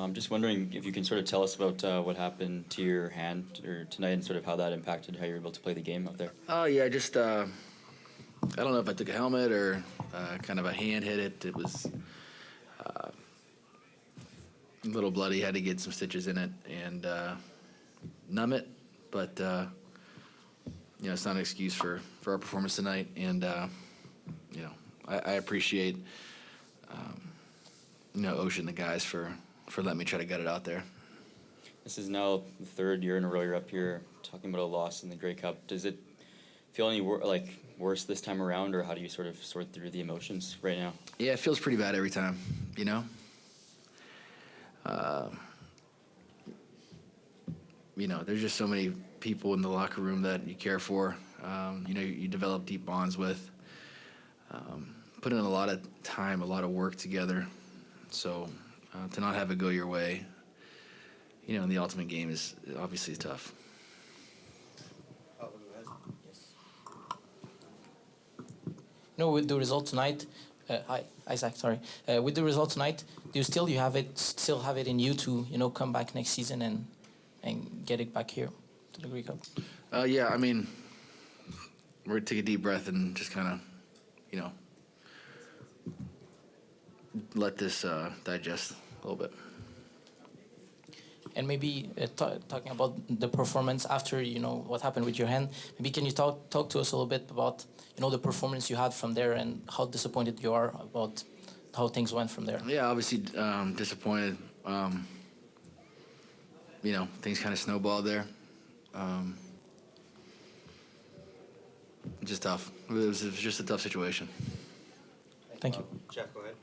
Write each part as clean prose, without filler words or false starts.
I'm just wondering if you can sort of tell us about what happened to your hand or tonight and sort of how that impacted how you were able to play the game out there. Oh, yeah, just, I don't know if I took a helmet or kind of a hand hit it. It was a little bloody, had to get some stitches in it and numb it. But, it's not an excuse for our performance tonight. And, I appreciate, Ocean, the guys, for letting me try to gut it out there. This is now the third year in a row you're up here talking about a loss in the Grey Cup. Does it feel any worse this time around, or how do you sort of sort through the emotions right now? Yeah, it feels pretty bad every time, There's just so many people in the locker room that you care for. You develop deep bonds with. Put in a lot of time, a lot of work together. So to not have it go your way, in the ultimate game is obviously tough. No, with the result tonight, hi Isaac. Sorry. With the result tonight, do you still have it in you to come back next season and get it back here to the Grey Cup? Yeah, I mean, we're gonna take a deep breath and just kind of, let this digest a little bit. And maybe talking about the performance after what happened with your hand, maybe can you talk to us a little bit about the performance you had from there and how disappointed you are about how things went from there? Yeah, obviously disappointed. Things kind of snowballed there. Just tough. It was just a tough situation. Thank you. Jeff, go ahead.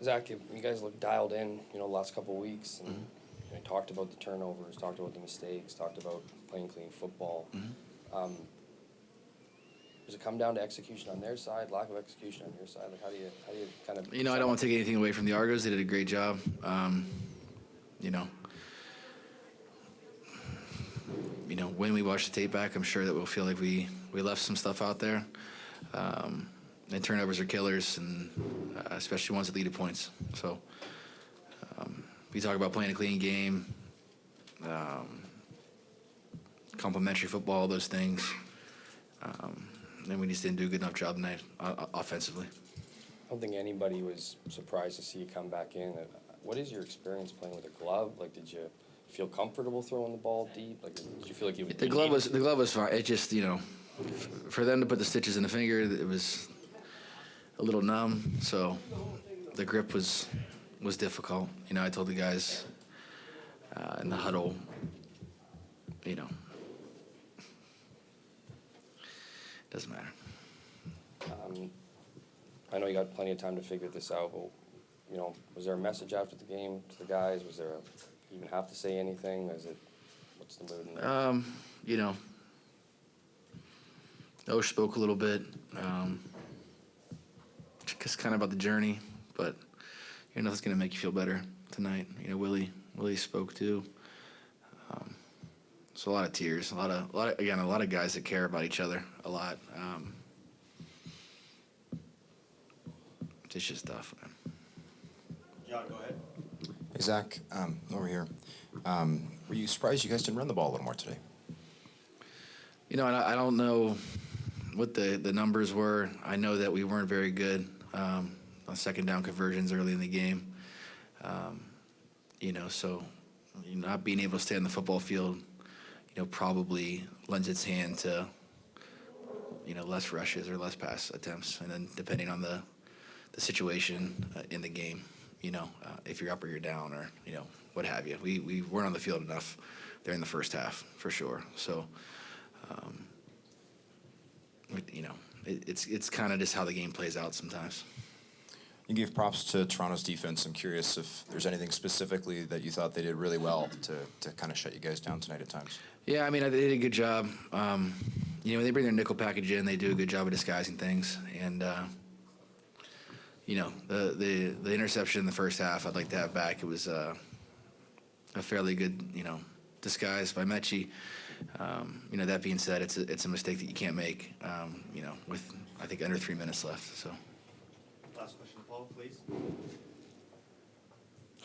Zach, you guys look dialed in, the last couple of weeks, and you talked about the turnovers, talked about the mistakes, talked about playing clean football. Does it come down to execution on their side, lack of execution on your side? Like, how do you kind of? I don't want to take anything away from the Argos. They did a great job. When we watch the tape back, I'm sure that we'll feel like we left some stuff out there. And turnovers are killers, and especially ones that lead to points. So we talk about playing a clean game, complementary football, those things. And we just didn't do a good enough job tonight offensively. I don't think anybody was surprised to see you come back in. What is your experience playing with a glove? Like, did you feel comfortable throwing the ball deep? Like, did you feel like you? The glove was fine. It just for them to put the stitches in the finger, it was a little numb, so the grip was difficult. I told the guys in the huddle, doesn't matter. I know you got plenty of time to figure this out, but was there a message after the game to the guys? Was there you even have to say anything? What's the mood in there? Osh spoke a little bit. Just kind of about the journey, but nothing's gonna make you feel better tonight. Willie spoke too. So a lot of tears, a lot of guys that care about each other a lot. It's just tough, man. John, go ahead. Hey, Zach, over here. Were you surprised you guys didn't run the ball a little more today? I don't know what the numbers were. I know that we weren't very good on second down conversions early in the game. So not being able to stay on the football field, probably lends its hand to, less rushes or less pass attempts. And then depending on the situation in the game, if you're up or you're down or, what have you. We weren't on the field enough there in the first half, for sure. So, it's kind of just how the game plays out sometimes. You gave props to Toronto's defense. I'm curious if there's anything specifically that you thought they did really well to kind of shut you guys down tonight at times. Yeah, I mean, they did a good job. When they bring their nickel package in, they do a good job of disguising things. And, the interception in the first half, I'd like to have back. It was a fairly good, disguise by Mechie. That being said, it's a mistake that you can't make, with, I think, under 3 minutes left. So. Last question, Paul, please.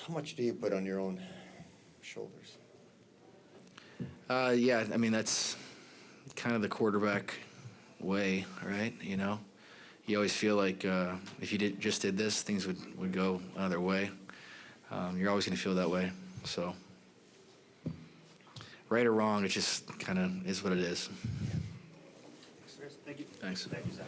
How much do you put on your own shoulders? Yeah, I mean, that's kind of the quarterback way, right? You know, you always feel like if you just did this, things would go another way. You're always going to feel that way. So, right or wrong, it just kind of is what it is. Thank you. Thanks. Thank you, Zach.